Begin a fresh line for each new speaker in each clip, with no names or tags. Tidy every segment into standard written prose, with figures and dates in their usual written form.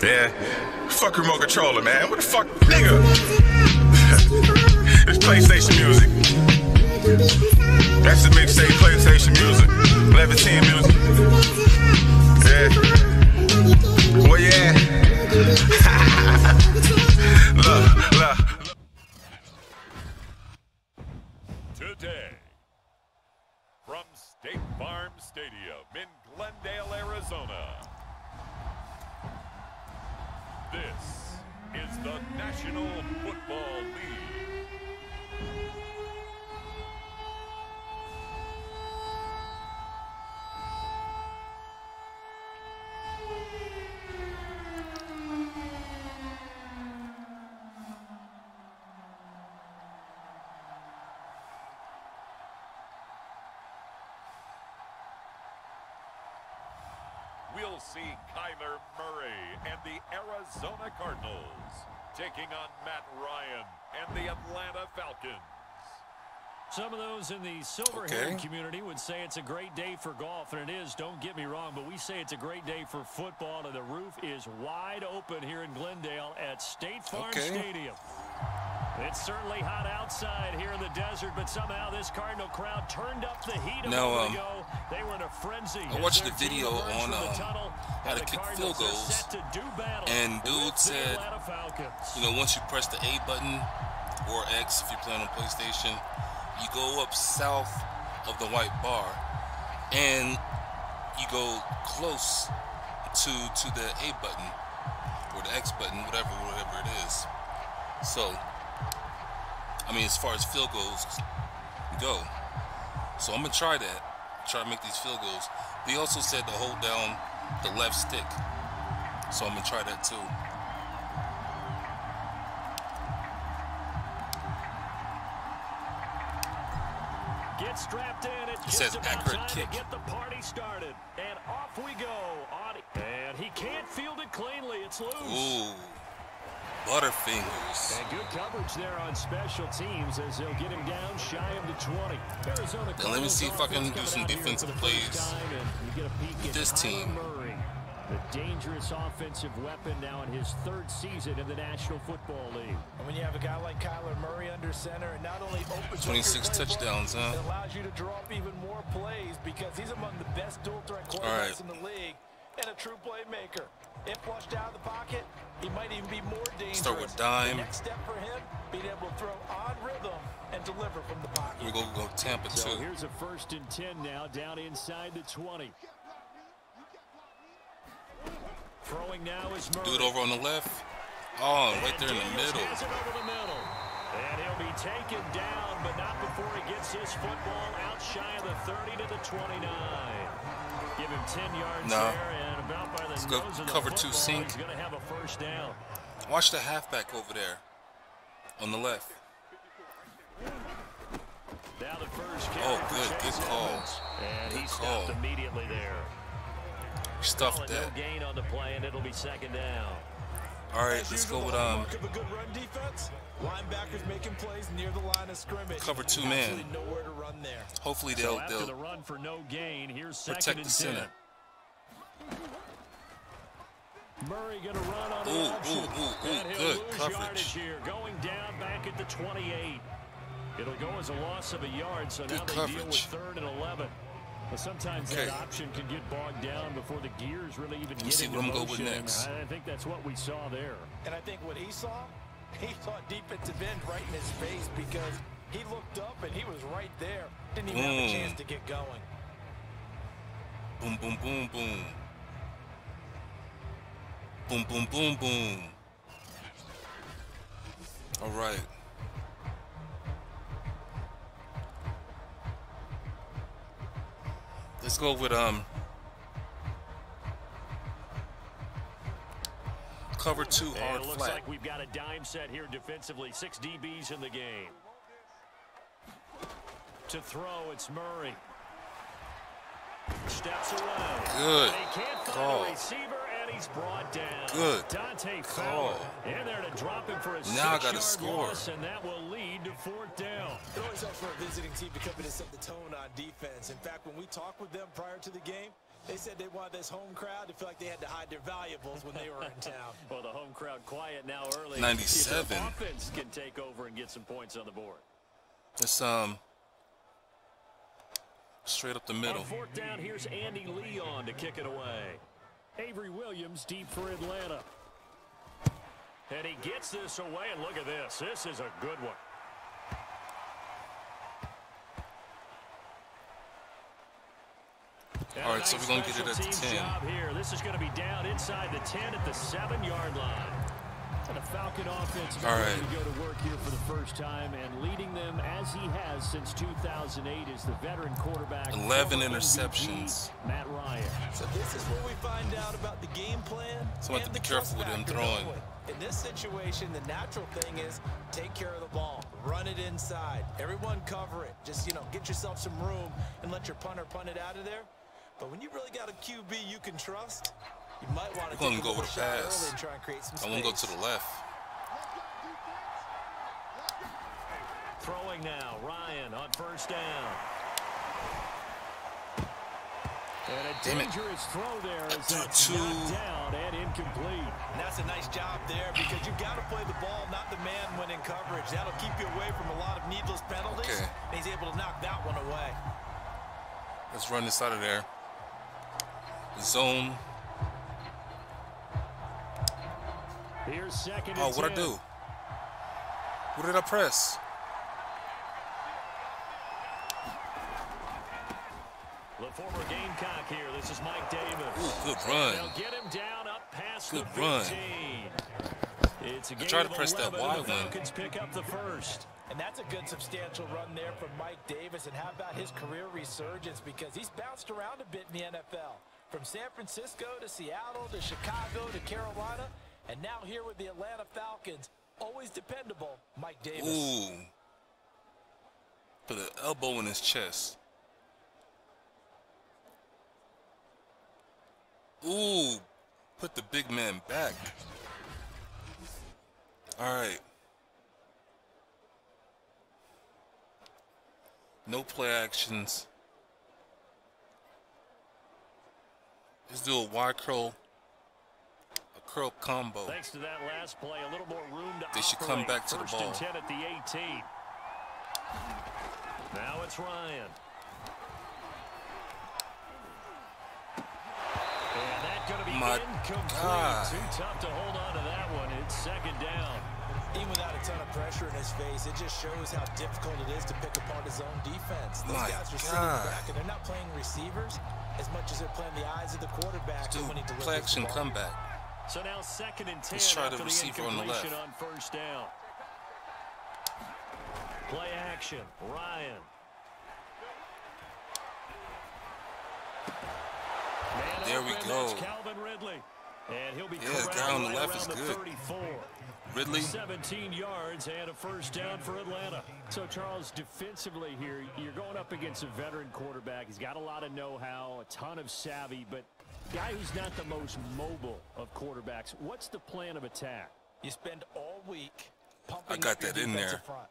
Yeah. Fuck remote controller, man. What the fuck, nigga? It's PlayStation music. That's the mixtape PlayStation music. 11-10 music. Yeah. Well, yeah. Look.
Today, from State Farm Stadium in Glendale, Arizona, this is the National Football League. We'll see Kyler Murray and the Arizona Cardinals taking on Matt Ryan and the Atlanta Falcons.
Some of those in the silver-haired community would say it's a great day for golf, and it is, don't get me wrong, but we say it's a great day for football, and the roof is wide open here in Glendale at State Farm Stadium. It's certainly hot outside here in the desert, but somehow this Cardinal crowd turned up the heat a moment ago. They were in a frenzy.
I watched the video on how to kick field goals, and dude said, you know, once you press the A button or X if you're playing on PlayStation, you go up south of the white bar, and you go close to the A button or the X button, whatever it is. So, I mean, as far as field goals go. So I'm gonna try that. Try to make these field goals. He also said to hold down the left stick. So I'm gonna try that too.
Get strapped in.
It says accurate kick.
Get the party started. And off we go. And he can't field it cleanly. It's loose.
Ooh. Butterfingers.
And good coverage there on special teams as they'll get him down shy of the 20. Arizona,
now let me see if I can do some defensive plays with this team.
Murray, the dangerous offensive weapon now in his third season in the National Football League. And when you have a guy like Kyler Murray under center, it not only opens
26 touchdowns, huh?
It allows you to draw up even more plays because he's among the best dual threat quarterbacks in the league and a true playmaker. If flushed out of the pocket, he might even be more dangerous.
Start with dime.
The next step for him, being able to throw on rhythm and deliver from the pocket.
We're going to go Tampa too.
So here's a 1st and 10 now, down inside the 20. Throwing now is Murray.
Dude over on the left. Oh, right there in the middle.
Has it over the middle. And he'll be taken down, but not before he gets his football out shy of the 30 to the 29. Give him 10 yards there, and about by the
let's
nose
go
of the
cover
football,
2 sink.
He's going to have a 1st down.
Watch the halfback over there on the left.
Now the first
good call.
And he
call.
stopped immediately there.
Stuffed that.
No gain on the play, and it'll be 2nd down.
All right, let's go with
linebackers making plays near the line of scrimmage.
Cover 2 man.
Nowhere to run there.
Hopefully they'll
the run for no gain. Here's
protect the center.
Murray going to run on the option.
Good coverage.
Here, going down back at the 28. It'll go as a loss of a yard, so now they deal with 3rd and 11. But sometimes that option can get bogged down before the gears really even get into motion. I think that's what we saw there.
And I think what he saw defensive end right in his face because he looked up and he was right there. Didn't even have a chance to get going.
Boom, boom, boom, boom. Boom, boom, boom, boom. All right. Let's go with cover 2 hard
it looks
flat.
Like we've got a dime set here defensively. 6 DBs in the game. To throw, it's Murray. Steps away.
Good
They can't find
call.
a receiver, and he's brought down.
Good
Dante
call.
in there to drop him for a
now I got to
6-yard
score.
loss, and that will lead to 4th down.
It always helps for a visiting team to come in and set the tone on defense. In fact, when we talked with them prior to the game, They said they wanted this home crowd to feel like they had to hide their valuables when they were in town.
Well, the home crowd quiet now early.
97.
The offense can take over and get some points on the board.
It's straight up the middle.
On fourth down, here's Andy Leon to kick it away. Avery Williams deep for Atlanta. And he gets this away, and look at this. This is a good one.
All right, so we're going to get it at the 10.
Here. This is going to be down inside the 10 at the 7-yard line. And the Falcon offense is ready to go to work here for the first time, and leading them as he has since 2008 is the veteran quarterback.
11 interceptions.
MVP, Matt Ryan.
So this is where we find out about the game plan.
So I have to be careful with him throwing.
In this situation, the natural thing is take care of the ball, run it inside, everyone cover it. Just, you know, get yourself some room and let your punter punt it out of there. But when you really got a QB you can trust, you might want to take a little shot early and try and create some space.
I want to go to the left.
Throwing now, Ryan on first down. And a dangerous throw there as it's knocked down and incomplete.
And that's a nice job there because you've got to play the ball, not the man when in coverage. That'll keep you away from a lot of needless penalties.
Okay.
And he's able to knock that one away.
Let's run this out of there. Zone.
Here's second.
Oh, what'd I do? What did I press?
The former Gamecock here. This is Mike Davis.
Ooh, good run.
They'll get him down up past
good
the 15.
run.
It's a game
I tried to press that Y
one.
one.
Falcons pick up the first.
And that's a good substantial run there from Mike Davis. And how about his career resurgence? Because he's bounced around a bit in the NFL. From San Francisco to Seattle to Chicago to Carolina. And now here with the Atlanta Falcons. Always dependable, Mike Davis.
Ooh. Put an elbow in his chest. Ooh. Put the big man back. All right. No play actions. Let's do a Y curl, a curl combo.
Thanks to that last play, a little more room to
They should come back to the ball.
First and 10 at the 18. Now it's Ryan. And that's going to be incomplete. Too tough to hold on to that one. It's second down.
Even without a ton of pressure in his face, it just shows how difficult it is to pick apart his own defense. Those guys are sitting back, and they're not playing receivers as much as they're playing the eyes of the quarterback.
Dude,
when he delivers
play action
the ball.
comeback.
So now second and 10
Let's try the
after
receiver on the left.
on first down. Play action, Ryan. Man
there we go.
Calvin Ridley. And he'll be
the guy on the left is good.
34.
Ridley.
17 yards and a first down for Atlanta. So, Charles, defensively here, you're going up against a veteran quarterback. He's got a lot of know-how, a ton of savvy, but guy who's not the most mobile of quarterbacks. What's the plan of attack?
You spend all week pumping
I got that in there.
front.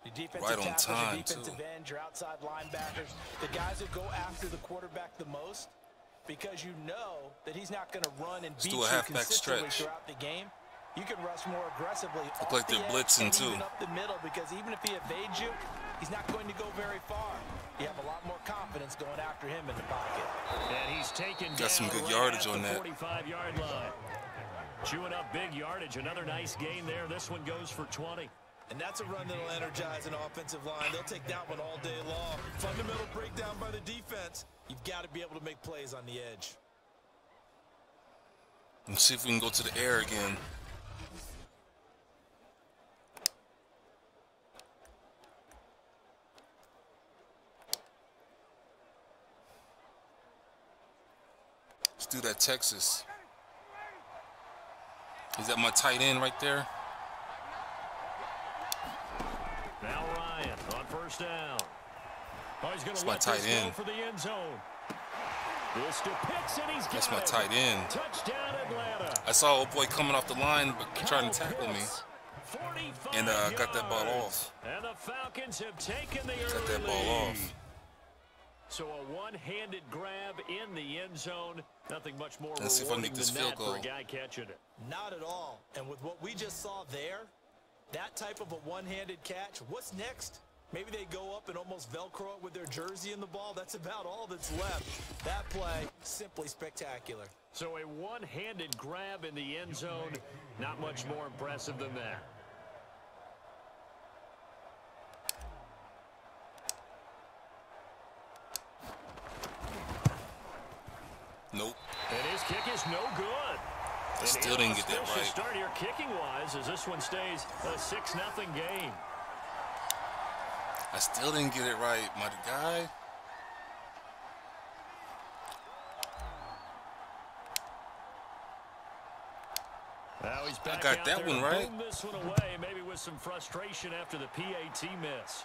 Your defensive
Right on
tackles,
time,
your defensive
too.
end, your outside linebackers, the guys that go after the quarterback the most, because you know that he's not going to run and beat you consistently throughout the game. You can rush more aggressively.
Look like they're blitzing too.
Even up the middle, because even if he evades you, he's not going to go very far. You have a lot more confidence going after him in the pocket.
And he's taken
got some good
right
yardage
at
on
the
that.
45-yard line. Chewing up big yardage. Another nice gain there. This one goes for 20.
And that's a run that'll energize an offensive line. They'll take that one all day long. Fundamental breakdown by the defense. You've got to be able to make plays on the edge.
Let's see if we can go to the air again. Let's do that Texas. Is that my tight end right there?
Now Ryan on first down. Oh, he's going to let
tight
this
end.
go for the end zone. This to Pitts, and he's got
That's my
it.
tight end.
Touchdown Atlanta.
I saw old boy coming off the line, but trying to tackle me. And got that ball off.
And the Falcons have taken the
Got that
early
ball
lead.
off.
So a one-handed grab in the end zone. Nothing much more
Let's see if I can
rewarding
get this
than
field
that
goal.
for a guy catching it.
Not at all. And with what we just saw there, that type of a one-handed catch, what's next? Maybe they go up and almost Velcro it with their jersey in the ball. That's about all that's left. That play, simply spectacular.
So a one-handed grab in the end zone, not much more impressive than that.
Nope.
And his kick is no good.
I still didn't get that right.
Start here kicking-wise as this one stays a 6-0 game.
I still didn't get it right, my guy.
Now he's back
I got
out
that
there
one
to
right.
boom this one away, maybe with some frustration after the PAT miss.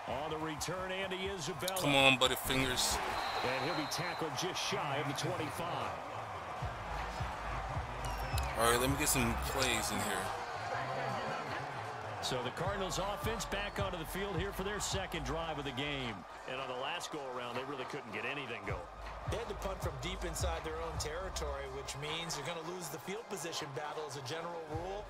On the return, Andy Isabella.
Come on, Butterfingers.
And he'll be tackled just shy of the 25.
All right, let me get some plays in here.
So the Cardinals offense back onto the field here for their second drive of the game. And on the last go-around, they really couldn't get anything going.
They had to punt from deep inside their own territory, which means they're going to lose the field position battle as a general rule.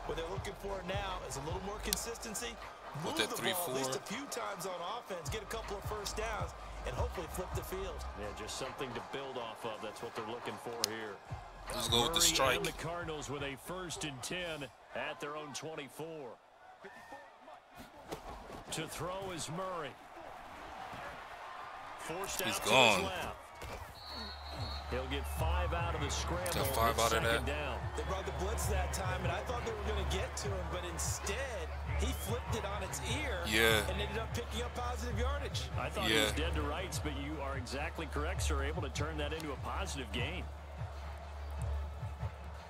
What they're looking for now is a little more consistency. Move
that
the
3-4?
ball at least a few times on offense, get a couple of first downs, and hopefully flip the field.
Yeah, just something to build off of. That's what they're looking for here.
Let's go with the
Murray
strike.
and the Cardinals with a 1st and 10 at their own 24. To throw is Murray. Forced
He's
out
gone.
to his left. He'll get 5 out of the scramble.
Got 5 out of that.
Down.
They brought the blitz that time, and I thought they were going to get to him, but instead, he flipped it on its ear and ended up picking up positive yardage.
I thought he was dead to rights, but you are exactly correct, sir. Able to turn that into a positive gain.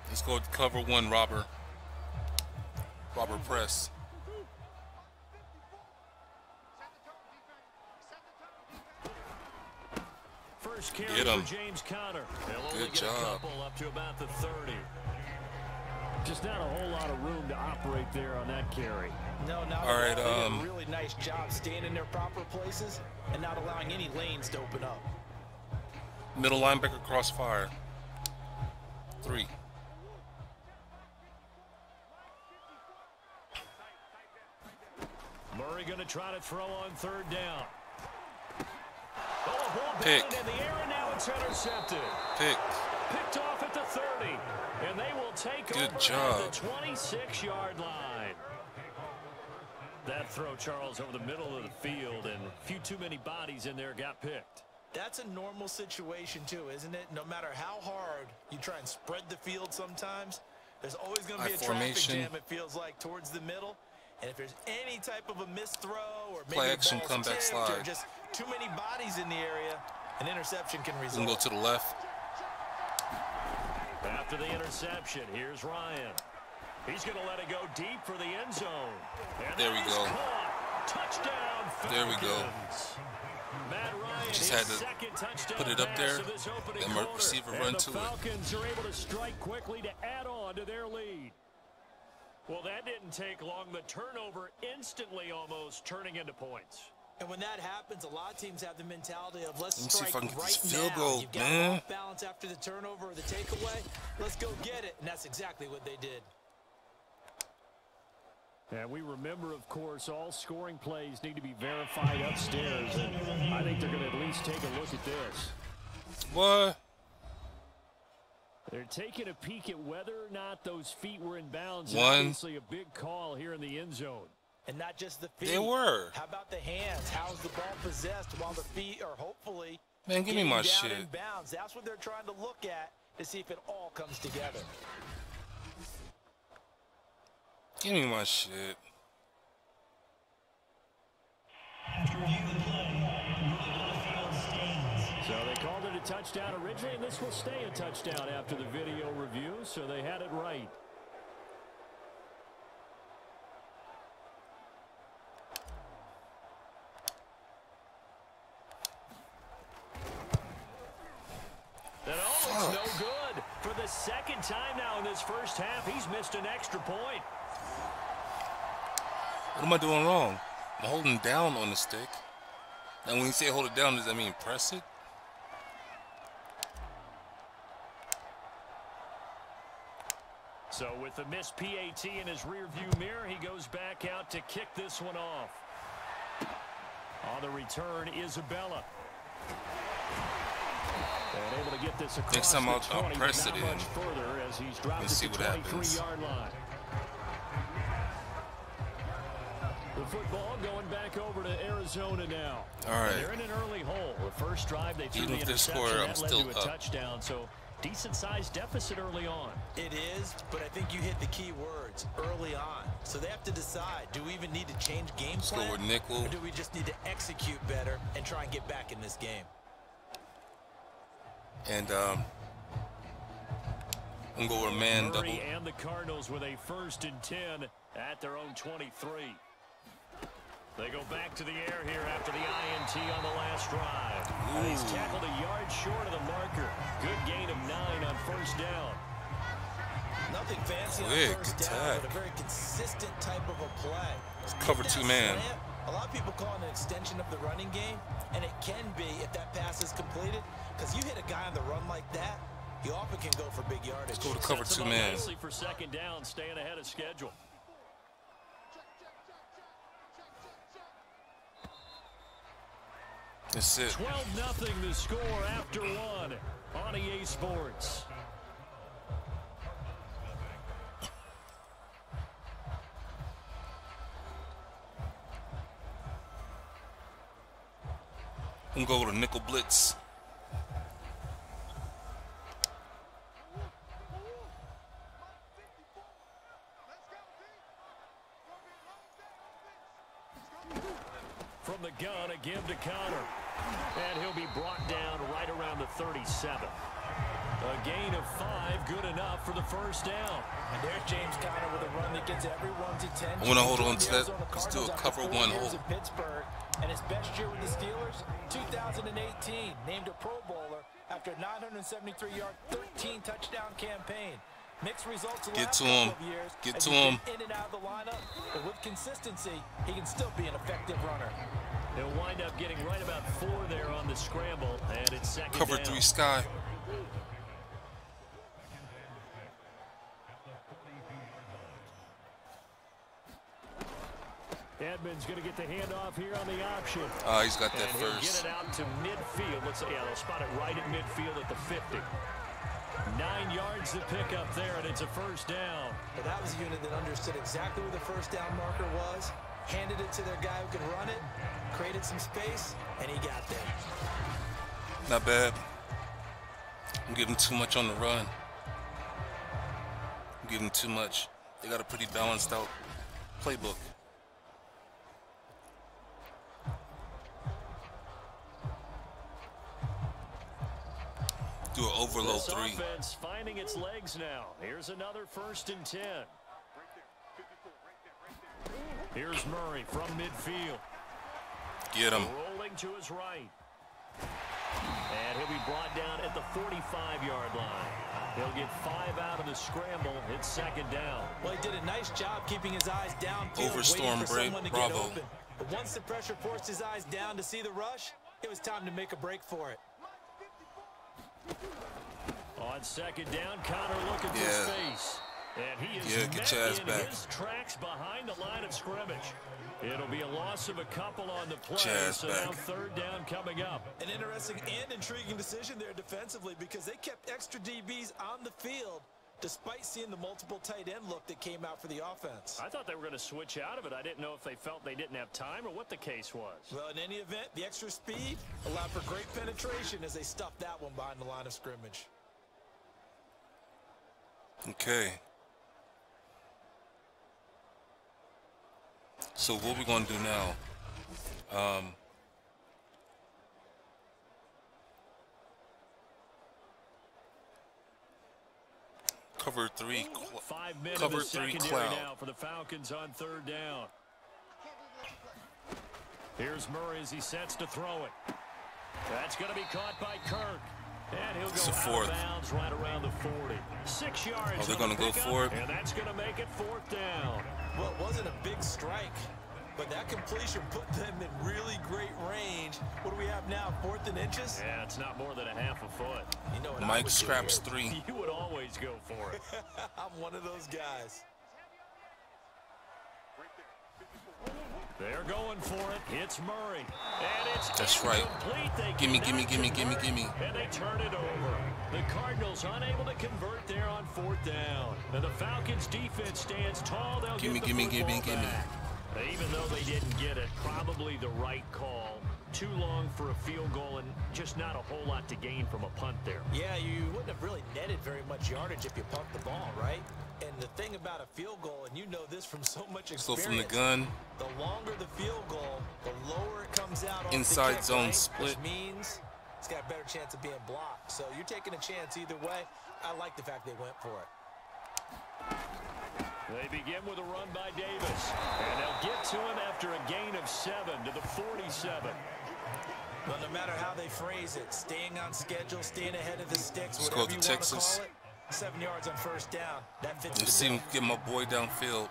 Let's go with cover 1, Robert. Robert press.
First carry
Get him.
for James Conner.
Good job.
Couple up to about the 30. Just not a whole lot of room to operate there on that carry.
No, not
all right.
They did a really nice job staying in their proper places and not allowing any lanes to open up.
Middle linebacker crossfire. 3.
Murray going to try to throw on 3rd down.
Pick.
In the air, and now it's intercepted. Picked off at the 30, and they will take over at the 26-yard line. That throw, Charles, over the middle of the field, and a few too many bodies in there got picked.
That's a normal situation, too, isn't it? No matter how hard you try and spread the field sometimes, there's always going to be a traffic jam, it feels like, towards the middle. And if there's any type of a missed throw or maybe
play action, comeback slide,
or just too many bodies in the area, an interception can result.
We can go to the left.
After the interception, here's Ryan. He's going to let it go deep for the end zone. And
there we go.
Touchdown, Falcons.
There we go.
Matt Ryan,
just had to put it up there and my receiver run to it.
The Falcons are able to strike quickly to add on to their lead. Well, that didn't take long. The turnover instantly almost turning into points.
And when that happens, a lot of teams have the mentality of let's
see if I
strike
can get
right
this field
now.
goal,
You've got
man.
off balance after the turnover or the takeaway. Let's go get it. And that's exactly what they did.
And we remember, of course, all scoring plays need to be verified upstairs. And I think they're going to at least take a look at this.
What?
They're taking a peek at whether or not those feet were in bounds.
One.
Obviously a big call here in the end zone.
And not just the feet.
They were.
How about the hands? How's the ball possessed while the feet are hopefully
Man, give me my
down
shit.
in bounds? That's what they're trying to look at to see if it all comes together.
Give me my shit.
So they called it a touchdown originally, and this will stay a touchdown after the video review, so they had it right. That almost no good. For the second time now in this first half, he's missed an extra point.
What am I doing wrong? I'm holding down on the stick. And when you say hold it down, does that mean press it?
So with the missed PAT in his rearview mirror, he goes back out to kick this one off. On the return, Isabella. And able to get this across.
Next time I'll press it in.
Further as he's dropped
Let's see what happens.
23-yard line. The football going back over to Arizona now.
All right.
They're in an early hole. The first drive they threw
Even
the
if they're
interception
scored, I'm
that led
still
to a
up.
touchdown. So decent-sized deficit early on.
It is, but I think you hit the key words early on. So they have to decide, do we even need to change game plan?
Let's go with nickel.
Or do we just need to execute better and try and get back in this game?
And I'm going to go with a man double.
And the Cardinals with a 1st and 10 at their own 23. They go back to the air here after the INT on the last drive. And he's tackled a yard short of the marker. Good gain of 9 on 1st down.
Nothing fancy on first down, but a very consistent type of a play.
It's cover 2 man.
A lot of people call it an extension of the running game, and it can be if that pass is completed, because you hit a guy on the run like that, you often can go for big yardage.
Let's go to cover 2 man.
Nicely for 2nd down, staying ahead of schedule.
That's it.
12-0 the score after 1 on EA Sports.
I'm going to go to nickel blitz.
From the gun, a give to Connor. And he'll be brought down right around the 37. A gain of 5, good enough for the 1st down.
And there's James Conner with a run that gets everyone's attention.
I want to hold on to that. Let's do a cover 1 hold.
In Pittsburgh, and his best year with the Steelers, 2018, named a Pro Bowler after a 973-yard, 13-touchdown campaign. Mixed results the last couple of years.
Get to him.
In and out of the lineup, but with consistency, he can still be an effective runner.
They'll wind up getting right about 4 there on the scramble, and it's 2nd
Cover
down.
3 sky.
Edmonds going to get the handoff here on the option.
He's got that
and
first.
Get it out to midfield. Let's say, yeah, they'll spot it right at midfield at the 50. 9 yards to pick up there, and it's a 1st down.
But that was a unit that understood exactly where the 1st down marker was, handed it to their guy who could run it, created some space, and he got there.
Not bad. I'm giving too much on the run. I'm giving too much. They got a pretty balanced out playbook. Do an overload 3.
Offense finding its legs now. Here's another 1st and 10. Here's Murray from midfield.
Get him.
Rolling to his right. And he'll be brought down at the 45-yard line. He'll get 5 out of the scramble. It's 2nd down.
Well, he did a nice job keeping his eyes downfield,
Overstorm break. Bravo.
But once the pressure forced his eyes down to see the rush, it was time to make a break for it.
On 2nd down, Connor looking for space. And he is
get your ass back.
His tracks behind the line of scrimmage. It'll be a loss of a couple on the play, so now 3rd down coming up.
An interesting and intriguing decision there defensively because they kept extra DBs on the field despite seeing the multiple tight end look that came out for the offense.
I thought they were going to switch out of it. I didn't know if they felt they didn't have time or what the case was.
Well, in any event, the extra speed allowed for great penetration as they stuffed that one behind the line of scrimmage.
Okay. So what we're going to do now, cover 3,
5 minutes
cover 3 cloud.
Now for the Falcons on 3rd down. Here's Murray as he sets to throw it. That's going to be caught by Kirk. And he'll go out of bounds right around the 40. 6 yards.
Oh, they're going to go for it.
And that's going to make it 4th down.
Well, it wasn't a big strike, but that completion put them in really great range. What do we have now, 4th and inches?
Yeah, it's not more than a half a foot.
You know what
Mike scraps 3.
You would always go for it.
I'm one of those guys.
They're going for it. It's Murray. And it's
That's right. Gimme.
And they turn it over. The Cardinals unable to convert there on 4th down. And the Falcons defense stands tall. They'll
Gimme.
back. Even though they didn't get it, probably the right call. Too long for a field goal and just not a whole lot to gain from a punt there.
Yeah, you wouldn't have really netted very much yardage if you pumped the ball, right? And the thing about a field goal, and you know this from so much experience,
So from the gun,
the longer the field goal, the lower it comes out on
inside
the kick,
zone
right?
split.
Which means it's got a better chance of being blocked. So you're taking a chance either way. I like the fact they went for it.
They begin with a run by Davis. And they'll get to him after a gain of 7 to the 47.
Well, no matter how they phrase it, staying on schedule, staying ahead of the sticks,
Let's
whatever
go
you
to
want to
Texas.
call it, 7 yards on 1st down. That fits
Let's
the
see
bill.
him get my boy downfield.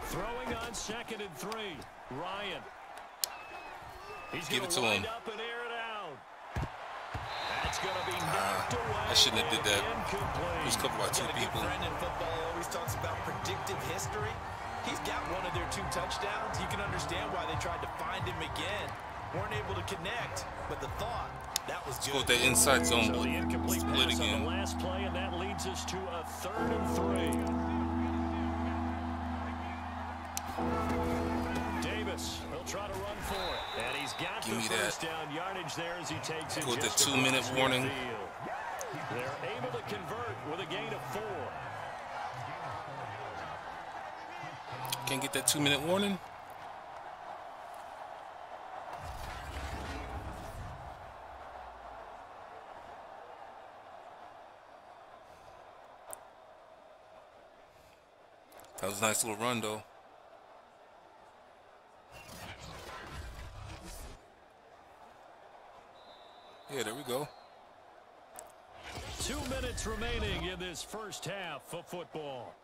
Throwing on 2nd and 3. Ryan. He's
Give
going
it
to
to
wind
him.
up and air it out. That's going to be knocked away.
I shouldn't have did that.
Incomplete.
He was covered by 2
Got a good
people.
friend in football always talks about predictive history. He's got one of their 2 touchdowns. You can understand why they tried to find him again. Weren't able to connect, but the thought, that was good.
Let's go with that inside zone
So the incomplete
split
pass on
again.
the last play, and that leads us to a 3rd and 3. Davis, he'll try to run for it. And he's got
Give
the
me that.
1st down yardage there as he takes it.
Go with the
just
2-minute
across
warning.
midfield. They're able to convert with a gain of 4.
Can't get that 2-minute warning. That was a nice little run, though. Yeah, there we go.
2 minutes remaining in this 1st half of football.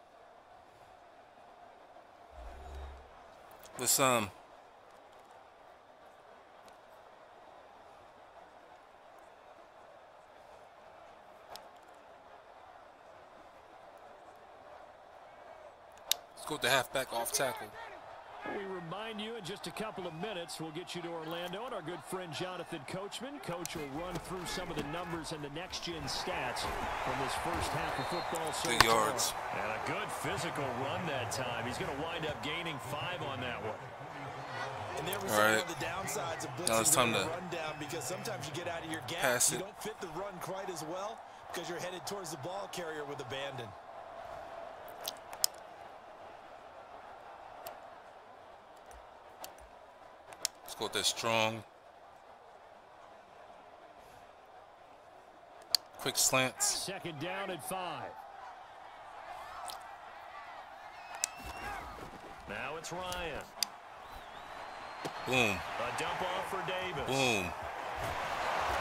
Let's go with the halfback off tackle.
We remind you in just a couple of minutes, we'll get you to Orlando, and our good friend Jonathan Coachman. Coach will run through some of the numbers and the next-gen stats from this 1st half of football so
Big
far.
yards.
And a good physical run that time. He's going to wind up gaining 5 on that one.
And there was
All
some
right.
of the downsides of blitzing
Now it's time
during
to
a run down, because sometimes you get out of your gap,
pass
you
it.
don't fit the run quite as well because you're headed towards the ball carrier with abandon.
Let's go with that strong. Quick slants.
2nd down and 5. Now it's Ryan.
Boom.
A dump off for Davis.
Boom.
And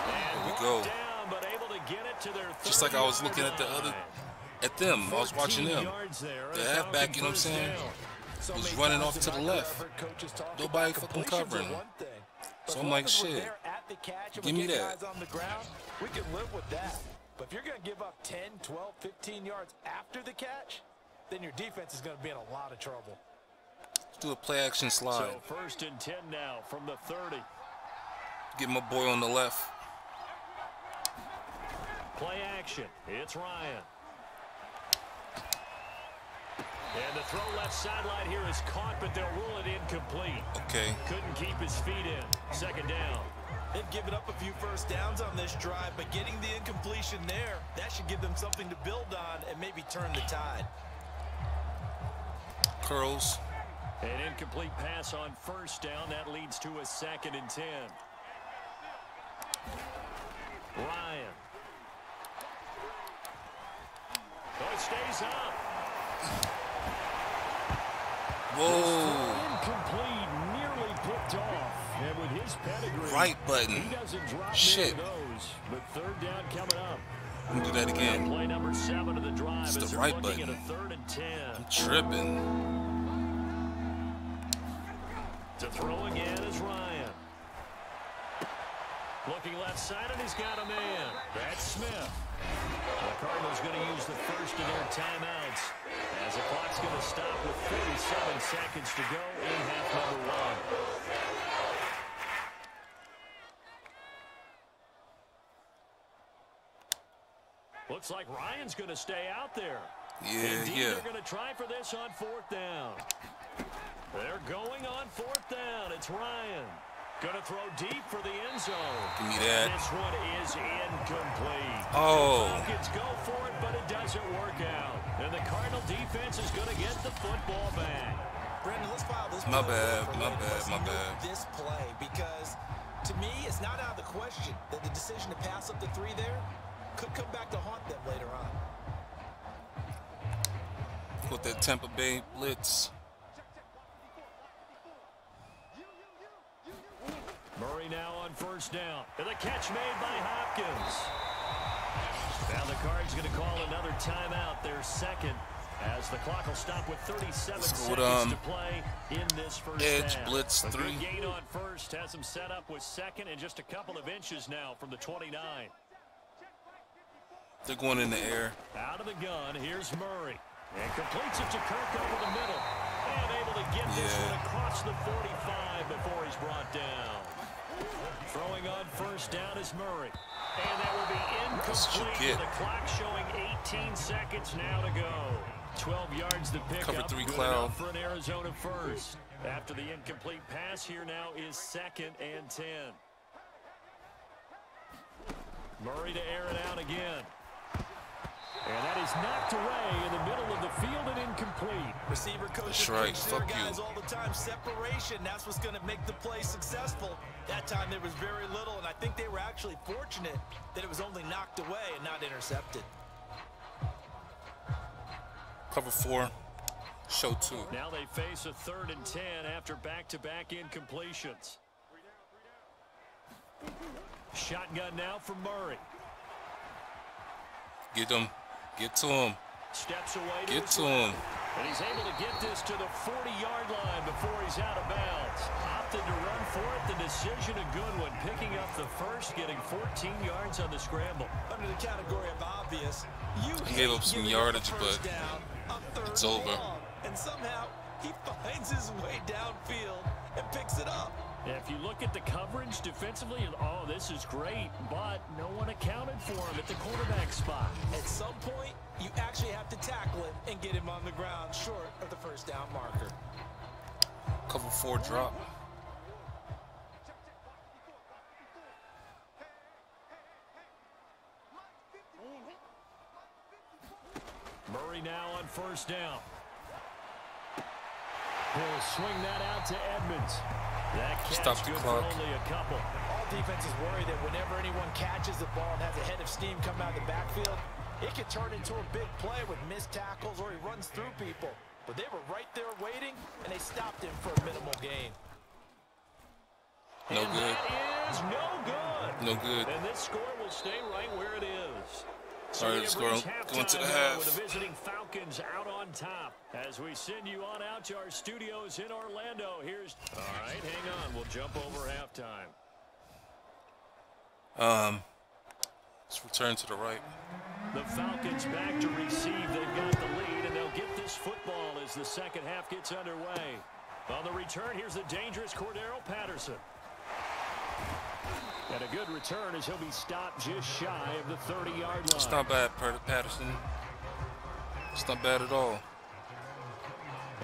There we
brought
go.
down, but able to get it to their
Just like I was
30-yard
looking at the
line.
other, at them. I was watching
14
them.
yards there,
The
and a
halfback, you know what I'm
Falcon
saying?
first down.
Was running off to the left. Nobody fucking covering him. So I'm like, shit, give me that.
On the ground, we can live with that. But if you're going to give up 10, 12, 15 yards after the catch, then your defense is going to be in a lot of trouble.
Let's do a play action slide.
So 1st and 10 now from the 30.
Get my boy on the left.
Play action. It's Ryan. And the throw left sideline here is caught, but they'll rule it incomplete.
Okay.
Couldn't keep his feet in. 2nd down.
They've given up a few 1st downs on this drive, but getting the incompletion there, that should give them something to build on and maybe turn the tide.
Curls.
An incomplete pass on 1st down. That leads to a 2nd and 10. Ryan. Oh, it stays up.
Whoa.
Incomplete, nearly picked off. And with his pedigree,
Right button.
he doesn't drop
Shit.
near those. lose, but third down coming up.
Let me do that again.
Play number 7 of the drive.
It's
as
the
they're
right
looking
button.
at a 3rd and 10.
I'm tripping.
To throw again is Ryan. Looking left side, and he's got a man. That's Smith. The Cardinals going to use the first of their timeouts as the clock's going to stop with 47 seconds to go in half number 1. Looks like Ryan's going to stay out there. Indeed, they're going to try for this on 4th down. They're going on 4th down. It's Ryan. Going to throw deep for the end zone.
Give me that.
This one is incomplete.
Oh.
The Falcons go for it, but it doesn't work out. And the Cardinal defense is going to get the football back.
Brandon, let's file this.
My bad.
This play, because to me, it's not out of the question that the decision to pass up the 3 there could come back to haunt them later on.
With that Tampa Bay blitz.
Murray now on 1st down. And the catch made by Hopkins. Now the Cards going to call another timeout, their 2nd, as the clock will stop with 37 seconds to play in this first
edge
half.
blitz 3.
Good gain on 1st, has him set up with 2nd and just a couple of inches now from the 29.
They're going in the air.
Out of the gun, here's Murray. And completes it to Kirk over the middle. And able to get this one across the 45 before he's brought down. Throwing on 1st down is Murray. And that will be incomplete. The clock showing 18 seconds now to go. 12 yards to pick
Cover
up.
3
Good
cloud.
enough for an Arizona first. After the incomplete pass, here now is 2nd and 10. Murray to air it out again. And that is knocked away in the middle of the field and incomplete.
Receiver coaches
That's right.
Fuck
Fuck you.
all the time. Separation, that's what's going to make the play successful. That time there was very little, and I think they were actually fortunate that it was only knocked away and not intercepted.
Cover 4. Show 2.
Now they face a 3rd and 10 after back-to-back incompletions. Shotgun now for Murray.
Get him. Get to him.
Steps away.
Get to him.
And he's able to get this to the 40-yard line before he's out of bounds. Opted to run for it. The decision a good one. Picking up the first, getting 14 yards on the scramble.
Under the category of obvious,
He gave up some yardage, but it's over.
And somehow he finds his way downfield and picks it up.
Yeah, if you look at the coverage defensively, oh, this is great, but no one accounted for him at the quarterback spot.
At some point, you actually have to tackle him and get him on the ground short of the 1st down marker.
Cover 4 drop.
Murray now on 1st down. He'll swing that out to Edmonds. That catch
Stop the
good
clock.
for only a couple.
All defenses worry that whenever anyone catches the ball and has a head of steam come out of the backfield, it can turn into a big play with missed tackles or he runs through people. But they were right there waiting, and they stopped him for a minimal gain.
No
and
good.
That is no good.
No good.
And this score will stay right where it is.
All right, score going to the half.
With the visiting Falcons out on top. As we send you on out to our studios in Orlando. Here's all right. Hang on, we'll jump over halftime.
Let's return to the right.
The Falcons back to receive. They've got the lead, and they'll get this football as the 2nd half gets underway. On the return, here's the dangerous Cordero Patterson. And a good return as he'll be stopped just shy of the 30-yard line.
It's not bad, Patterson. It's not bad at all.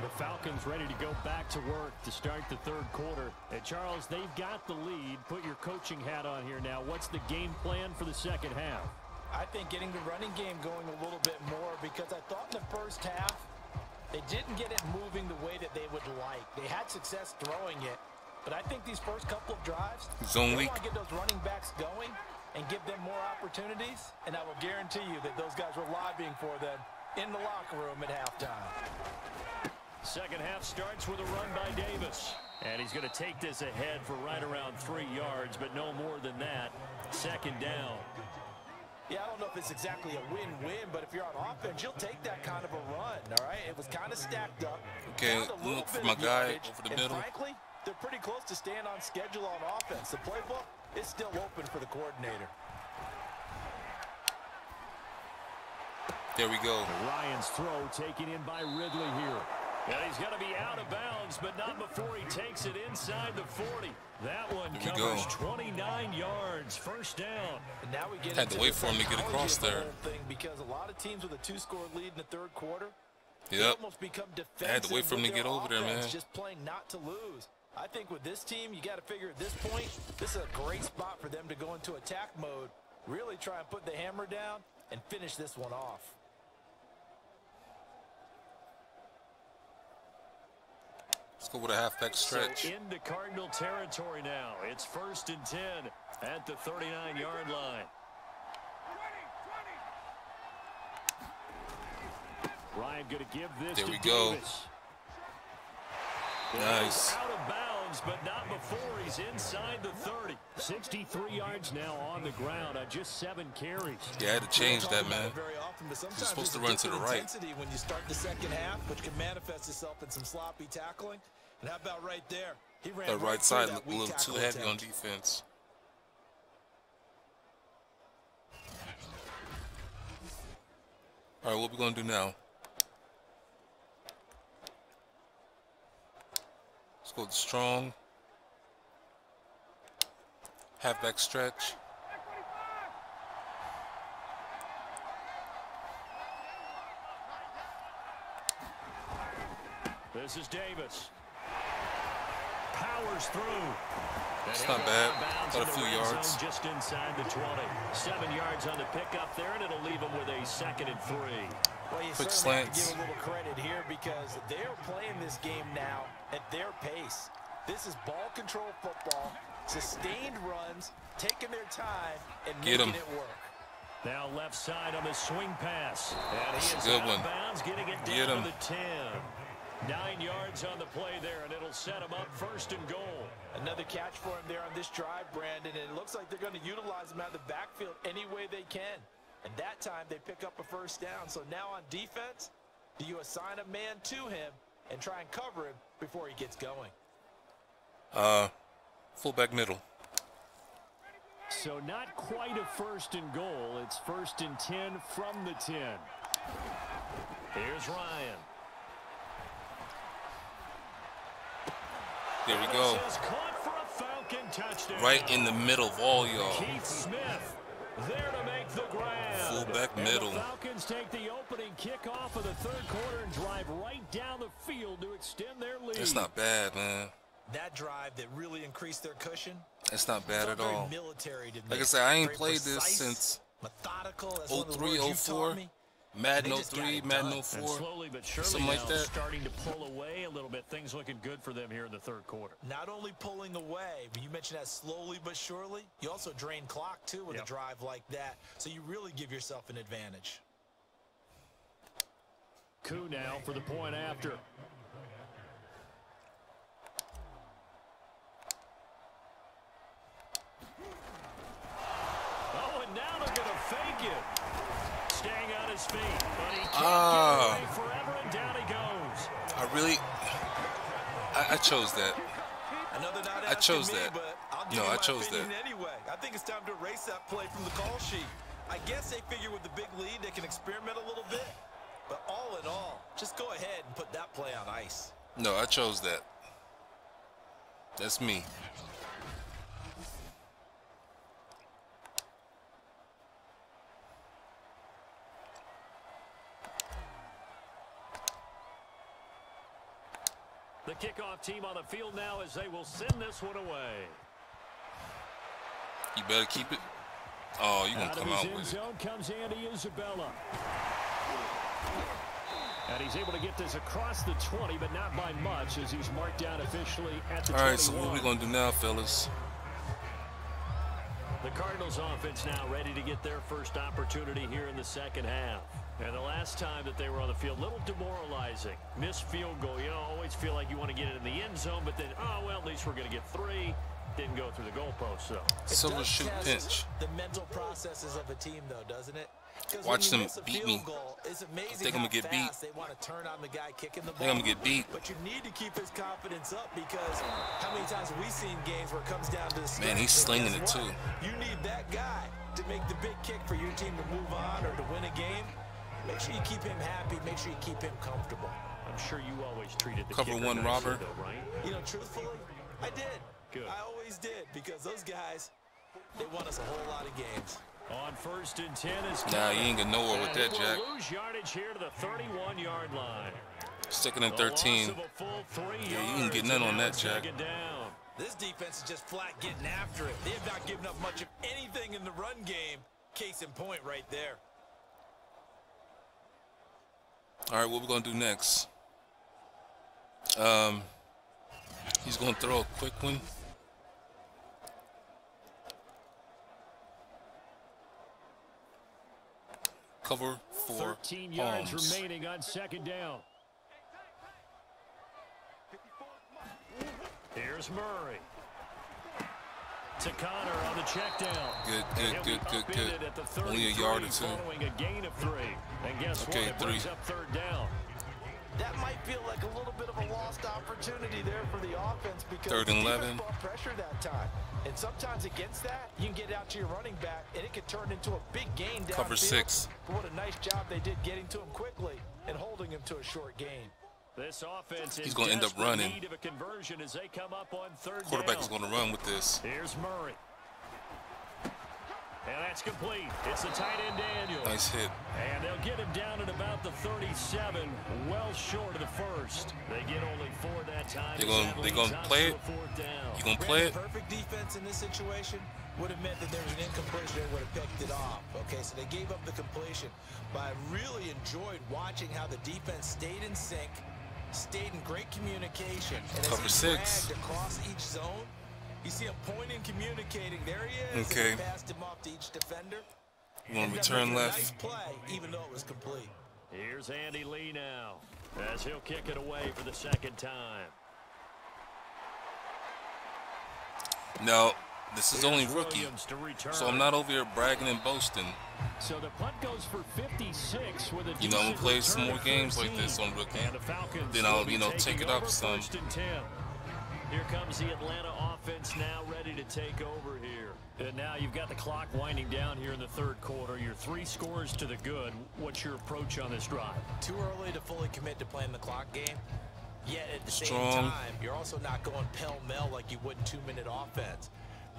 The Falcons ready to go back to work to start the 3rd quarter. And Charles, they've got the lead. Put your coaching hat on here now. What's the game plan for the 2nd half?
I think getting the running game going a little bit more, because I thought in the 1st half they didn't get it moving the way that they would like. They had success throwing it. But I think these first couple of drives,
Zone
they
week.
want to get those running backs going and give them more opportunities. And I will guarantee you that those guys were lobbying for them in the locker room at halftime.
2nd half starts with a run by Davis. And he's going to take this ahead for right around 3 yards, but no more than that. second down.
Yeah, I don't know if it's exactly a win-win, but if you're on offense, you'll take that kind of a run, all right? It was kind of stacked up.
Okay, look for my guy over the middle.
Frankly, they're pretty close to staying on schedule on offense. The playbook is still open for the coordinator.
There we go.
Ryan's throw taken in by Ridley here. And he's going to be out of bounds, but not before he takes it inside the 40. That one covers 29 yards. First down.
And now we get
had to wait for him to get across there.
Because a lot of teams with a two-score lead in the third quarter,
yep.
almost become defensive.
I had to wait for him to get over there, man.
Just playing not to lose. I think with this team, you got to figure at this point, this is a great spot for them to go into attack mode, really try and put the hammer down and finish this one off.
Let's go with a halfback stretch.
So into Cardinal territory now. It's 1st and 10 at the 39-yard line. Ryan going to give this to Davis.
Nice.
Out of bounds, but not before he's inside the 30. 63 yards now on the ground on just 7 carries.
Yeah, I had to change that, man.
He's
supposed to run to the right.
When you start the second half, which can manifest itself in some sloppy tackling. And how about right there? He ran
that right side looked a little too heavy on defense. All right, what we gonna do now? Let's go with strong. Halfback stretch.
This is Davis. Powers through.
It's not bad. Got a few yards.
Just inside the 20. 7 yards on the pickup there, and it'll leave them with a 2nd and 3.
Well, you
quick
certainly have to
slants.
give a little credit here because they're playing this game now at their pace. This is ball control football, sustained runs, taking their time, and making it work.
Now left side on the swing pass. And he is
good
out
one.
of bounds, getting it down to the 10. 9 yards on the play there, and it'll set him up 1st and goal.
Another catch for him there on this drive, Brandon, and it looks like they're going to utilize him out of the backfield any way they can. And that time they pick up a 1st down. So now on defense, do you assign a man to him and try and cover him before he gets going?
Fullback middle.
So not quite a 1st and goal. It's 1st and 10 from the 10. Here's Ryan.
There we go. Right in the middle of all y'all.
Keith Smith there to make the grab.
Fullback middle.
The Falcons take the opening kickoff of the 3rd quarter and drive right down the field to extend their lead.
It's not bad, man.
That drive that really increased their cushion.
It's not bad at all.
Military to me.
Like I said, I ain't
Very
played this since
methodical,
03, 04. Madden 03, Madden 04,
slowly but surely
something like that.
Starting to pull away a little bit. Things looking good for them here in the 3rd quarter.
Not only pulling away, but you mentioned that slowly but surely. You also drain clock, too, with a drive like that. So you really give yourself an advantage.
Coup now for the point after. Oh, and now they're going to fake it. Staying on his feet, but he can't get away forever, and down he goes.
I chose that.
I
chose that. No, I chose that.
Anyway, I think it's time to erase that play from the call sheet. I guess they figure with the big lead they can experiment a little bit. But all in all, just go ahead and put that play on ice.
No, I chose that. That's me.
The kickoff team on the field now as they will send this one away.
You better keep it. Oh, you're going to come out with it.
Comes Andy Isabella. And he's able to get this across the 20, but not by much as he's marked down officially at the 21.
All right, so what are we going to do now, fellas?
The Cardinals offense now ready to get their first opportunity here in the 2nd half. And the last time that they were on the field, a little demoralizing. Missed field goal. You know, always feel like you want to get it in the end zone, but then, oh, well, at least we're going to get 3. Didn't go through the goalpost, though.
Silver shoot pinch.
The mental processes of a team, though, doesn't it?
Watch them beat me. I think I'm going to get beat.
They want to turn on the guy kicking the ball.
I think I'm going to get beat.
But you need to keep his confidence up because how many times have we seen games where it comes down to the
man, he's slinging it too.
You need that guy to make the big kick for your team to move on or to win a game. Make sure you keep him happy. Make sure you keep him comfortable.
I'm sure you always treated the
cover one robber.
Though, right?
You know, truthfully, I did.
Good.
I always did because those guys, they won us a whole lot of games.
On 1st and 10 is
nah, you ain't getting nowhere with that, Jack.
Lose yardage here to the 31-yard line.
Sticking in 13. Yeah, you ain't get none on that, Jack.
This defense is just flat getting after it. They have not given up much of anything in the run game. Case in point right there.
All right, what we're going to do next? He's going to throw a quick one. Cover 4
13 yards
arms.
remaining on 2nd down. Here's Murray. To Connor on the check down.
Good. Only a yard or two.
Following a gain of 3. And guess what? It brings up 3rd down.
That might feel like a little bit of a lost opportunity there for the offense because
3rd and 11.
brought pressure that time. And sometimes against that, you can get out to your running back, and it could turn into a big gain downfield.
Cover 6.
But what a nice job they did getting to him quickly and holding him to a short gain.
This offense
He's going to end up running.
Need of a conversion as they come up on 3rd
Quarterback
down.
is going to run with this.
Here's Murray. And that's complete. It's the tight end Daniel.
Nice hit.
And they'll get him down at about the 37, well short of the 1st. They get only 4 that time.
They're going to play it? You going to play it?
Perfect defense in this situation would have meant that there was an incompletion. They would have picked it off. Okay, so they gave up the completion. But I really enjoyed watching how the defense stayed in sync, stayed in great communication. And
Cover
as
6.
dragged across each zone, you see him pointing, communicating. There he is.
Okay.
And passed him off to each defender.
You want to return left.
Nice play, even though it was complete.
Here's Andy Lee now, as he'll kick it away for the 2nd time.
No, this is only rookie, so I'm not over here bragging and boasting.
So the punt goes for 56 with a
you know, I'm going to play some more games like this on rookie. Then I'll, take it up some.
Here comes the Atlanta offense now ready to take over here. And now you've got the clock winding down here in the 3rd quarter. You're 3 scores to the good. What's your approach on this drive?
Too early to fully commit to playing the clock game. Yet at the same time, you're also not going pell-mell like you would in 2-minute offense.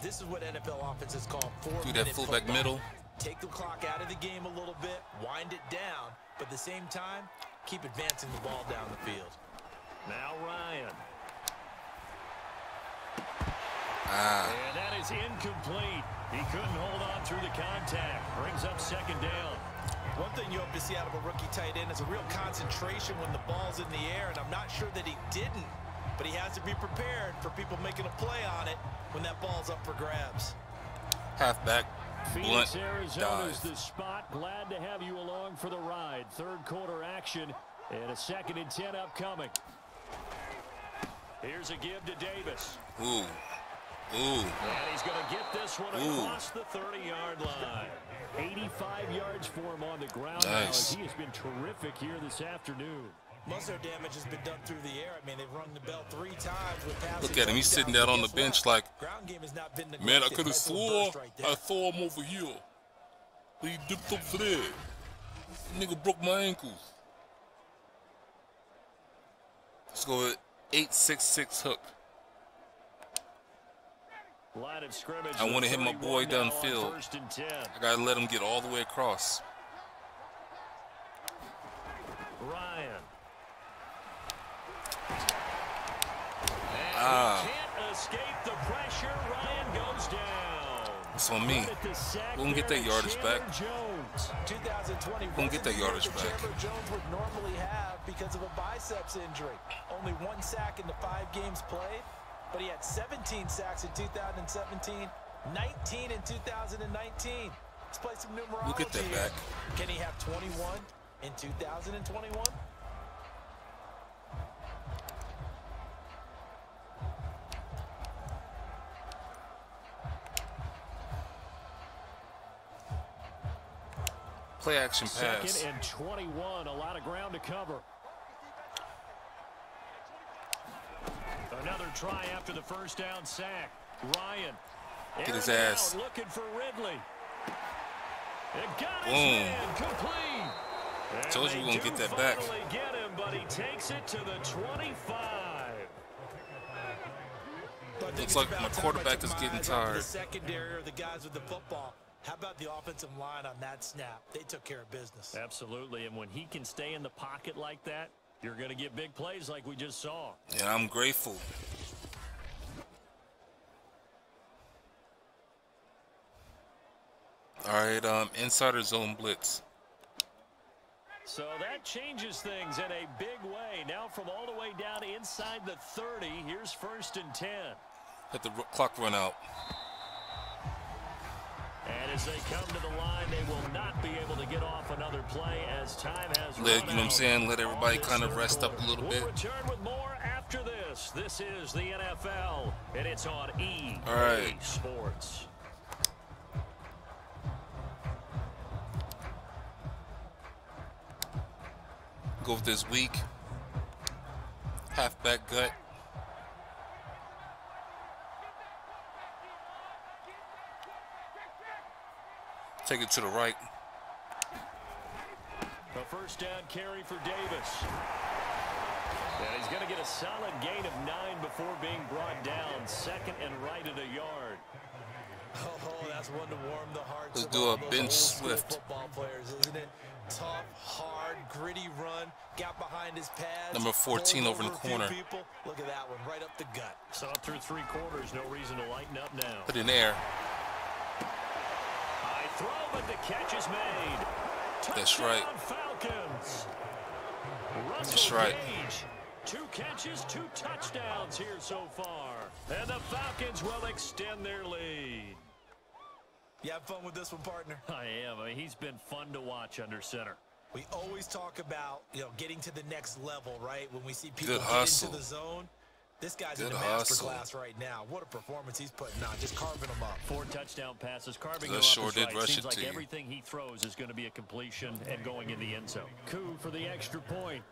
This is what NFL offenses call 4-minute
that fullback
football.
middle.
Take the clock out of the game a little bit, wind it down, but at the same time, keep advancing the ball down the field.
Now Ryan.
And
that is incomplete. He couldn't hold on through the contact. Brings up 2nd down.
One thing you hope to see out of a rookie tight end is a real concentration when the ball's in the air, and I'm not sure that he didn't, but he has to be prepared for people making a play on it when that ball's up for grabs.
Halfback,
Phoenix,
blunt,
Arizona's
dive.
the spot. Glad to have you along for the ride. 3rd quarter action and a 2nd and 10 upcoming. Here's a give to Davis.
Ooh.
And he's going to get this one across the 30-yard line. 85 yards for him on the ground.
Nice.
He has been terrific here this afternoon.
Most of their damage has been done through the air. I mean, they've rung the bell 3 times with passing.
Look at him. He's sitting down on the bench like,
ground game has not been neglected.
man, I could have swore
right
I saw him over here. He dipped up there. Nigga broke my ankles. Let's go with 8-6-6 hook.
Line of scrimmage.
I want to hit my boy downfield.
1st and 10.
I got to let him get all the way across.
Ryan. Can't escape the pressure. Ryan goes down.
It's on me. We're going to get that yardage back.
2020
We're going to get that yardage back.
Chandler Jones would normally have because of a biceps injury. Only 1 sack in the 5 games played, but he had 17 sacks in 2017, 19 in 2019. Let's play some numerology.
We'll get that back.
Can he have 21 in 2021?
Play action pass.
Second and 21, a lot of ground to cover. Another try after the first down sack. Ryan.
Get his ass.
Looking for Ridley. It got his man complete.
Told you we were going to get that back.
Get him, but he takes it to the 25.
Looks like my quarterback is getting tired.
The secondary or the guys with the football. How about the offensive line on that snap? They took care of business.
Absolutely, and when he can stay in the pocket like that, you're going to get big plays like we just saw.
Yeah, I'm grateful. All right, insider zone blitz.
So that changes things in a big way. Now from all the way down inside the 30, here's 1st and 10.
Let the clock run out.
And as they come to the line, they will not be able to get off another play as time has run
You know what I'm saying? Let everybody kind of rest up a little bit.
We'll return with more after this. This is the NFL, and it's on EA Sports.
Go with this week. Halfback gut. Take it to the right.
A first down carry for Davis. And he's going to get a solid gain of 9 before being brought down. 2nd and right at a yard.
Oh, that's one to warm the hearts.
Let's do a bench Swift.
Football players, isn't it? Tough, hard, gritty run. Got behind his pads.
Number 14 over in the corner.
People. Look at that one, right up the gut.
Saw it through 3 quarters. No reason to lighten up now.
Put it in the air.
High throw, but the catch is made.
That's right.
Falcons.
That's right.
Gage. 2 catches, 2 touchdowns here so far. And the Falcons will extend their lead.
You have fun with this one, partner?
I am. I mean, he's been fun to watch under center.
We always talk about, getting to the next level, right? When we see people
Good
get
hustle.
into the zone. This guy's
Good
in a
hustle.
masterclass right now. What a performance he's putting on, just carving them up.
4 touchdown passes, carving
That
them
sure
up
did
right.
rush
Seems
it
like
to you.
everything he throws is going to be a completion and going in the end zone. Coup for the extra point.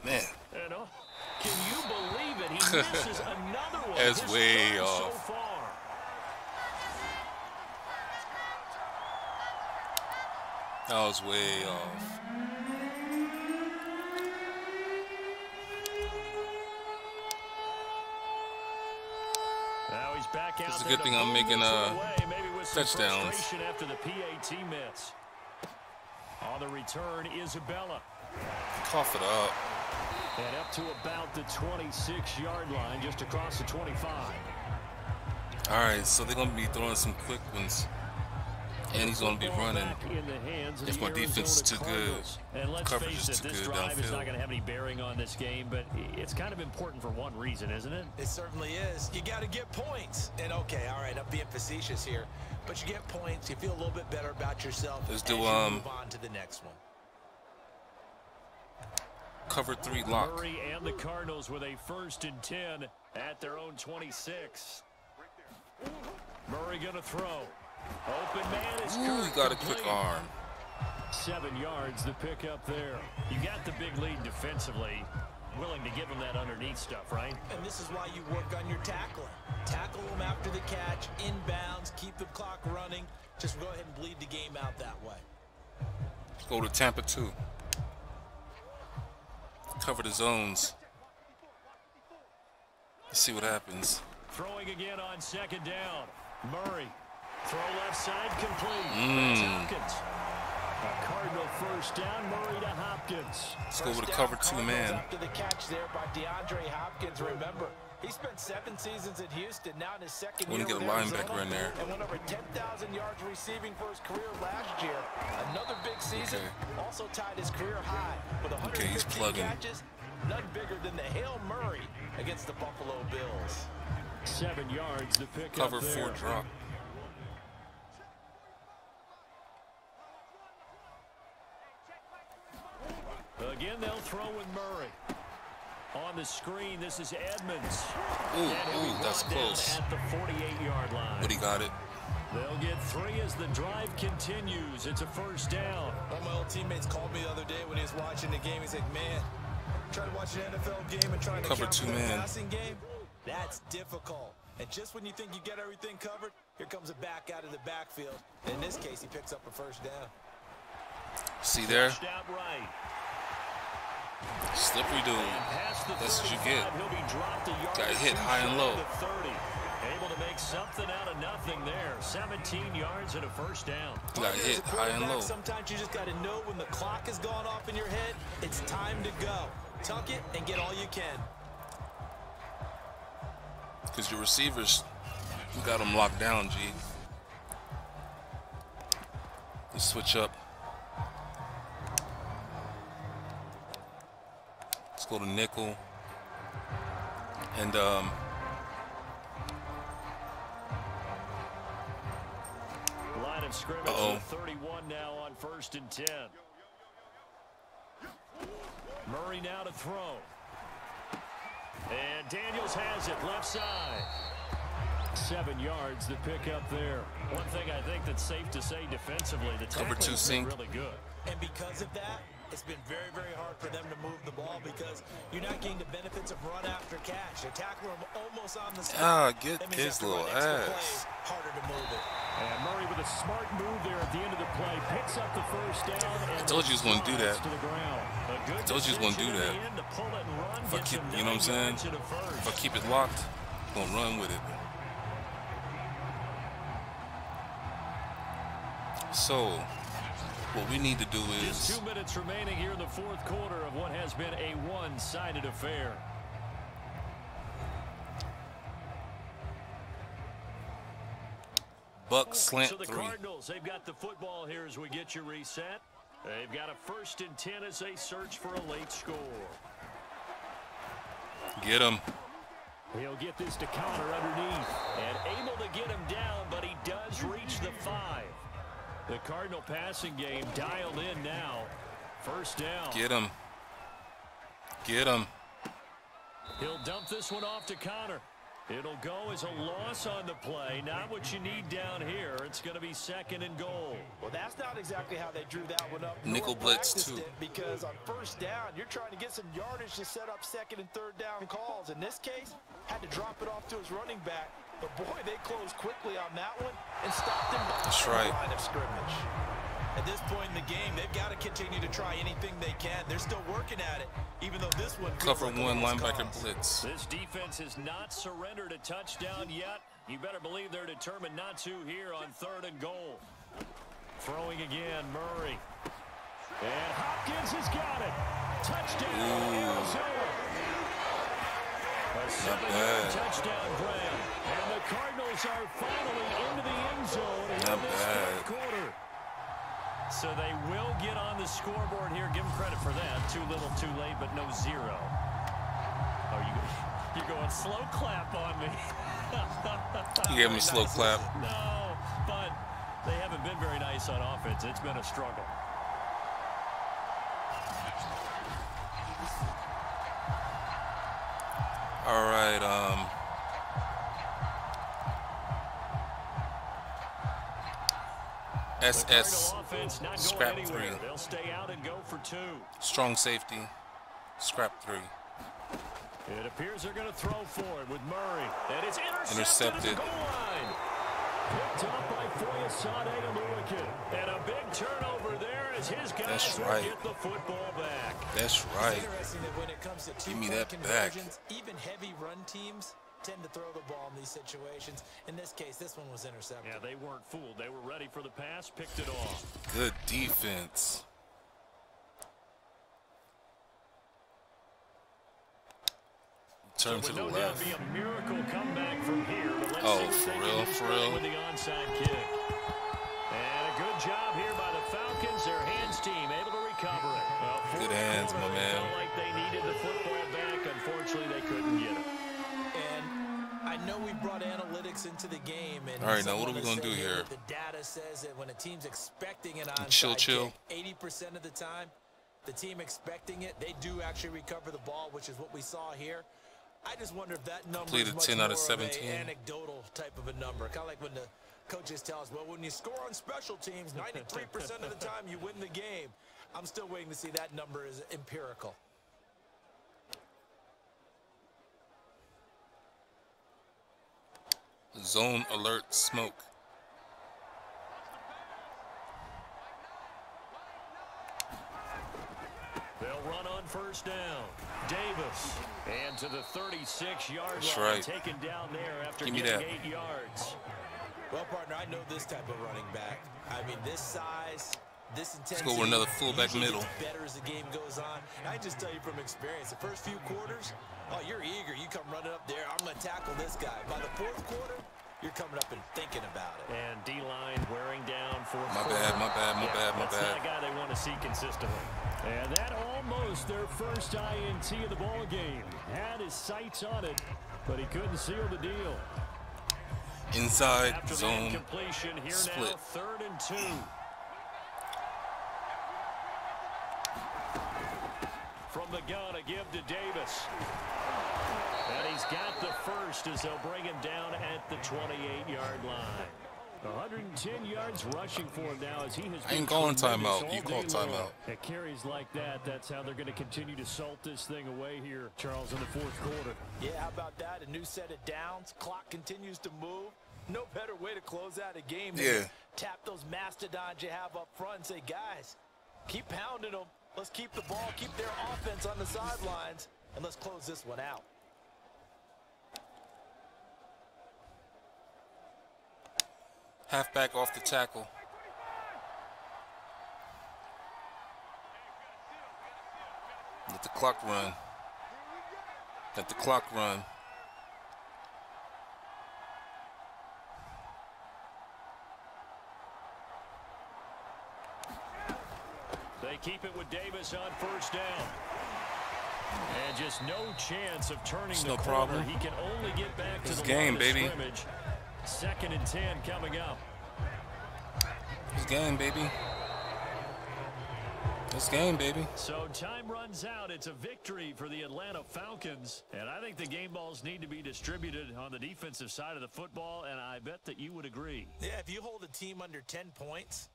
Man.
And, can you believe it? He misses another one.
That's
His
way
third
off.
so far.
That was way off.
Now he's back out.
It's a good thing I'm making touchdowns.
After the PAT miss. On the return, Isabella.
Cough it up.
And up to about the 26-yard line, just across the 25.
All right, so they're going to be throwing some quick ones. And he's going to be running. If my defense is too good,
and let's
coverage
face
is
it,
too
this
good
drive is not
downfield.
going to have any bearing on this game, but it's kind of important for one reason, isn't it?
It certainly is. You got to get points. And okay, all right, I'm being facetious here, but you get points, you feel a little bit better about yourself.
Let's do
move on to the next one.
Cover 3 lock.
Murray and the Cardinals with a 1st and 10 at their own 26. Murray going to throw. Open man is
Ooh, he got a quick arm.
7 yards the pick up there. You got the big lead defensively. Willing to give him that underneath stuff, right?
And this is why you work on your tackling. Tackle them after the catch, inbounds, keep the clock running. Just go ahead and bleed the game out that way.
Go to Tampa 2. Cover the zones. Let's see what happens.
Throwing again on 2nd down. Murray. Throw left side complete. Hopkins. A Cardinal 1st down. Murray to Hopkins.
Let's go with a cover 2 man.
After the catch there by DeAndre Hopkins, remember, he spent 7 seasons at Houston, now in his 2nd year.
We're going to get a linebacker in there.
And went over 10,000 yards receiving for his career last year. Another big season.
Okay.
Also tied his career high with 115
he's plugging.
catches. None bigger than the Hail Murray against the Buffalo Bills.
7 yards to pick
Cover
up
4
there.
drop.
again, they'll throw with Murray. On the screen, this is Edmonds.
Ooh, that's close.
At the 48-yard line.
But he got it.
They'll get 3 as the drive continues. It's a first down.
One of my old teammates called me the other day when he was watching the game. He's like, man, trying to watch an NFL game and trying to
cover
counter
2
the
man.
passing game, that's difficult. And just when you think you get everything covered, here comes a back out of the backfield. In this case, he picks up a first down.
See there?
Right.
Slippery dude. That's what you get. Got hit high and low.
Able to make something out of nothing there. 17 yards and a first down.
Got hit high and low.
Sometimes you just got to know when the clock has gone off in your head, it's time to go. Tuck it and get all you can.
Because your receivers, you got them locked down, G. Let's switch up. Let's go to nickel. And
line of scrimmage 31 now on 1st and 10. Murray now to throw. And Daniels has it left side. 7 yards to pick up there. One thing I think that's safe to say defensively, the tackling has been really good.
And because of that, it's been very, very hard for them to move the ball because you're not getting the benefits of run after catch. They tackle him almost on the spot.
Get his little ass.
Harder to move it.
And Murray with a smart move there at the end of the play. Picks up the first down.
I told you he was going to do that.
I
told you he was going to do that. If I keep, you know what I'm saying? If I keep it locked, I'm going to run with it. So, what we need to do is...
Just 2 minutes remaining here in the 4th quarter of what has been a one-sided affair.
Buck slant
so the
3.
Cardinals, they've got the football here as we get you reset. They've got a 1st and 10 as they search for a late score.
Get him.
He'll get this to counter underneath. And able to get him down, but he does reach the 5. The Cardinal passing game dialed in now. First down.
Get him. Get him.
He'll dump this one off to Connor. It'll go as a loss on the play. Not what you need down here. It's going to be 2nd and goal.
Well, that's not exactly how they drew that one up.
Nickel blitz, too.
Because on first down, you're trying to get some yardage to set up 2nd and 3rd down calls. In this case, had to drop it off to his running back. But, boy, they closed quickly on that one and stopped him by the line of scrimmage. At this point in the game, they've got to continue to try anything they can. They're still working at it, even though this one
cover like 1 linebacker blitz.
This defense has not surrendered a touchdown yet. You better believe they're determined not to here on 3rd and goal. Throwing again, Murray. And Hopkins has got it. Touchdown, Arizona. A 7-yard touchdown grab. And the Cardinals are finally into the end zone in this 4th quarter. So they will get on the scoreboard here. Give them credit for that. Too little, too late, but no 0. Oh, you're going slow clap on me.
You gave him a slow clap.
No, but they haven't been very nice on offense. It's been a struggle.
All right, SS scrap 3.
They'll stay out and go for 2.
Strong safety, scrap 3.
It appears they're going to throw for it with Murray. And it's intercepted. At the goal line. Picked up by Foyesade Aluakin. And a big turnover there as his guys get the football back.
That's right.
It's interesting that when it comes to
give me that back.
Even heavy run teams tend to throw the ball in these situations. In this case, this one was intercepted.
Yeah, they weren't fooled. They were ready for the pass, picked it off.
Good defense. Turn to the left.
Be a miracle comeback from here, but let's see what
for real.
With the onside kick. And a good job here by the Falcons. Their hands team able to recover it. Well,
good hands, my man.
Felt like they needed the football back. Unfortunately, they couldn't get it.
And I know we brought analytics into the game. And
all right, now what are we going to do here?
The data says that when a team's expecting an onside
chill.
kick, 80% of the time, the team expecting it, they do actually recover the ball, which is what we saw here. I just wonder if that number is much
10
more
out of 17.
of an anecdotal type of a number. Kind of like when the coaches tell us, well, when you score on special teams, 93% of the time you win the game. I'm still waiting to see that number is empirical.
Zone alert smoke.
They'll run on first down. Davis. And to the 36-yard
That's
line.
right.
Taken down there after
Give me
getting
that.
8 yards.
Well, partner, I know this type of running back. I mean, this size, this intensity.
Let's go with another fullback
usually
middle.
gets better as the game goes on. And I just tell you from experience, the first few quarters, oh, you're eager. You come running up there. I'm going to tackle this guy. By the fourth quarter, you're coming up and thinking about it.
And D-line wearing down for
My bad.
That's not a guy they want to see consistently. And that almost their first INT of the ball game. Had his sights on it, but he couldn't seal the deal.
Inside
After
zone
the incompletion, here
split.
now, 3rd and 2. From the gun, a give to Davis. And he's got the first as they'll bring him down at the 28-yard line. 110 yards rushing for him now as he has
I ain't
been
calling
tremendous
timeout.
all
You call
day long.
timeout.
At carries like that, that's how they're going to continue to salt this thing away here, Charles, in the 4th quarter.
Yeah, how about that? A new set of downs. Clock continues to move. No better way to close out a game than to tap those mastodons you have up front and say, guys, keep pounding them. Let's keep the ball, keep their offense on the sidelines, and let's close this one out.
Halfback off the tackle. Let the clock run. Let the clock run.
They keep it with Davis on first down. And just no chance of turning the
no
corner.
problem.
He can only get back to
This
the
game,
line of
baby.
scrimmage. 2nd and 10 coming up.
This game, baby. This game, baby.
So time runs out. It's a victory for the Atlanta Falcons. And I think the game balls need to be distributed on the defensive side of the football, and I bet that you would agree.
Yeah, if you hold a team under 10 points,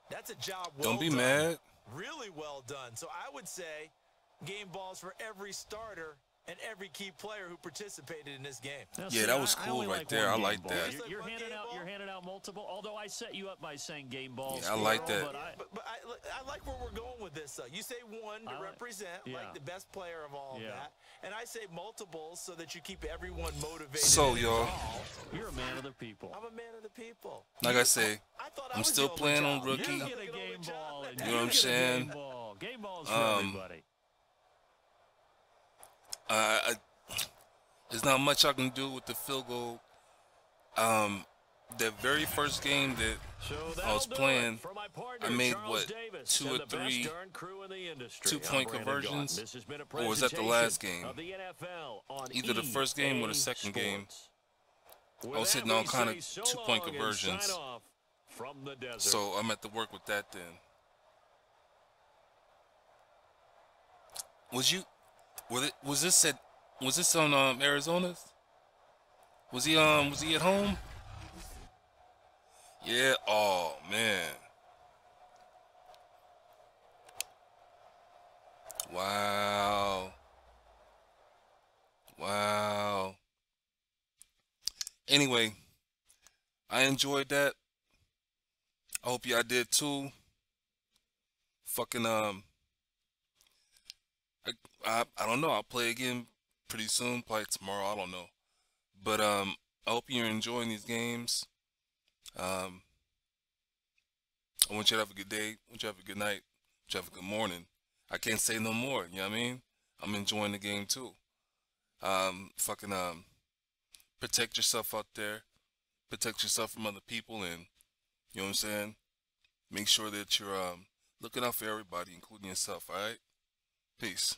that's a job well
Don't be
done.
mad.
Really well done. So I would say game balls for every starter and every key player who participated in this game.
Now,
Yeah,
see,
that was
I
cool
only
right
like
there.
one
I
game
like
ball.
that.
You're
One
handing
game
out.
ball?
You're handing out multiple. Although I set you up by saying game balls.
Yeah, I like
plural,
that.
But I like where we're going with this, though. You say one to represent, like the best player of all of that. And I say multiples so that you keep everyone motivated.
So,
and
y'all.
involved.
You're a man of the people.
I'm a man of the people.
Like I say,
I thought I
I'm
was
still
the only
playing on
child.
rookie.
You
You're
get a
the only
game
child.
ball. And
You know what I'm
get a
saying?
Game ball. Game balls for everybody.
There's not much I can do with the field goal. The very first game that I was playing, I made, what, 2 or 3 two-point conversions, or was that the last game? Either the first game or the second game. I was hitting all kind of 2-point conversions. So I'm at to work with that then. Was this on Arizona's? Was he at home? Yeah. Oh man. Wow. Wow. Anyway, I enjoyed that. I hope y'all did too. Fucking I don't know. I'll play again pretty soon. Probably tomorrow. I don't know. But I hope you're enjoying these games. I want you to have a good day. I want you to have a good night. I want you to have a good morning. I can't say no more. You know what I mean? I'm enjoying the game too. Protect yourself out there. Protect yourself from other people, and you know what I'm saying? Make sure that you're looking out for everybody, including yourself. All right? Peace.